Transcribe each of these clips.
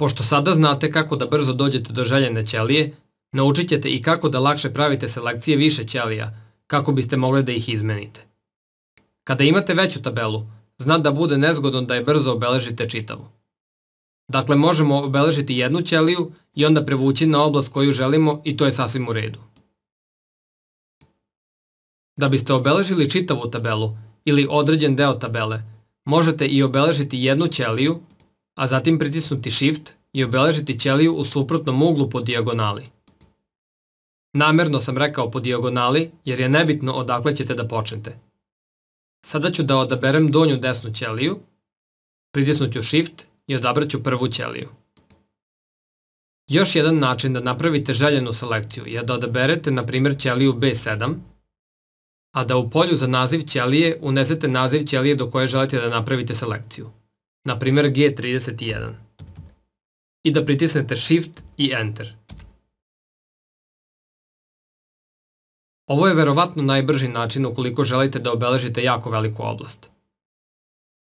Pošto sada znate kako da brzo dođete do željene ćelije, naučit ćete i kako da lakše pravite selekcije više ćelija, kako biste mogli da ih izmenite. Kada imate veću tabelu, zna da bude nezgodno da je brzo obeležite čitavu. Dakle, možemo obeležiti jednu ćeliju i onda prevući na oblast koju želimo i to je sasvim u redu. Da biste obeležili čitavu tabelu ili određen deo tabele, možete i obeležiti jednu ćeliju, a zatim pritisnuti Shift i obeležiti ćeliju u suprotnom uglu po dijagonali. Namerno sam rekao po dijagonali jer je nebitno odakle ćete da počnete. Sada ću da odaberem donju desnu ćeliju, pritisnut ću Shift i odabrat ću prvu ćeliju. Još jedan način da napravite željenu selekciju je da odaberete na primjer ćeliju B7, a da u polju za naziv ćelije unesete naziv ćelije do koje želite da napravite selekciju, na primjer G31, i da pritisnete Shift i Enter. Ovo je verovatno najbrži način ukoliko želite da obeležite jako veliku oblast.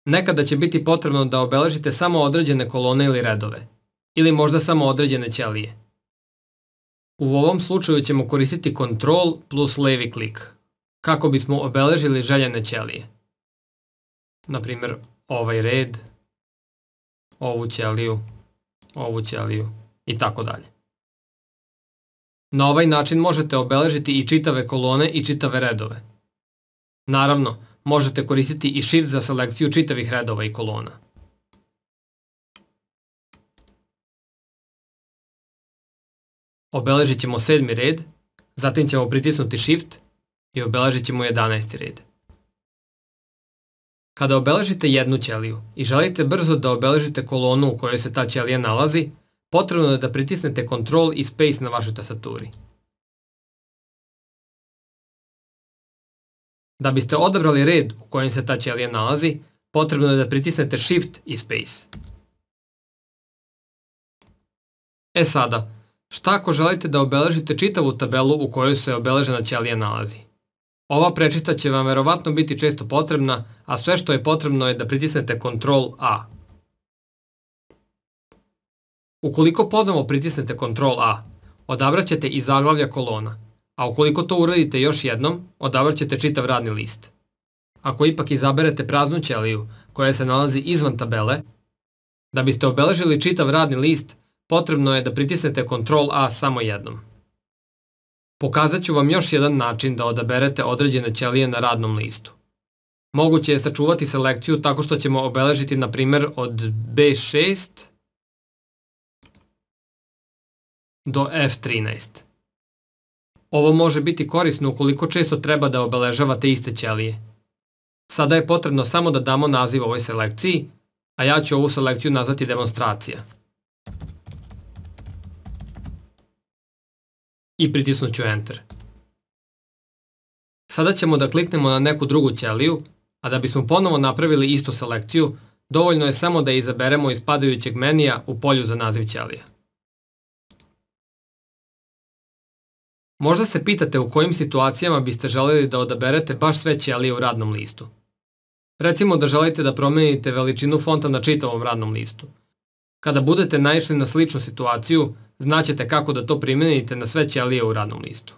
Nekada će biti potrebno da obeležite samo određene kolone ili redove, ili možda samo određene ćelije. U ovom slučaju ćemo koristiti Ctrl plus levi klik, kako bismo obeležili željene ćelije. Na primjer, ovaj red, ovu ćeliju i tako dalje. Na ovaj način možete obeležiti i čitave kolone i čitave redove. Naravno, možete koristiti i Shift za selekciju čitavih redova i kolona. Obeležit ćemo 7. red, zatim ćemo pritisnuti Shift i obeležit ćemo 11. red. Kada obeležite jednu ćeliju i želite brzo da obeležite kolonu u kojoj se ta ćelija nalazi, potrebno je da pritisnete Ctrl i Space na vašoj tastaturi. Da biste odabrali red u kojem se ta ćelija nalazi, potrebno je da pritisnete Shift i Space. Sada, šta ako želite da obeležite čitavu tabelu u kojoj se obeležena ćelija nalazi? Ova prečista će vam verovatno biti često potrebna, a sve što je potrebno je da pritisnete Ctrl A. Ukoliko ponovo pritisnete Ctrl A, odabrat ćete i zaglavlja kolona, a ukoliko to uradite još jednom, odabrat ćete čitav radni list. Ako ipak izaberete praznu ćeliju koja se nalazi izvan tabele, da biste obeležili čitav radni list, potrebno je da pritisnete Ctrl A samo jednom. Pokazat ću vam još jedan način da odaberete određene ćelije na radnom listu. Moguće je sačuvati selekciju tako što ćemo obeležiti na primjer od B6 do F13. Ovo može biti korisno ukoliko često treba da obeležavate iste ćelije. Sada je potrebno samo da damo naziv ovoj selekciji, a ja ću ovu selekciju nazvati demonstracija. I pritisnut ću Enter. Sada ćemo da kliknemo na neku drugu ćeliju, a da bismo ponovo napravili istu selekciju, dovoljno je samo da je izaberemo iz padajućeg menija u polju za naziv ćelija. Možda se pitate u kojim situacijama biste želeli da odaberete baš sve ćelije u radnom listu. Recimo da želite da promenite veličinu fonta na čitavom radnom listu. Kada budete naišli na sličnu situaciju, znaćete kako da to primenite na sve ćelije u radnom listu.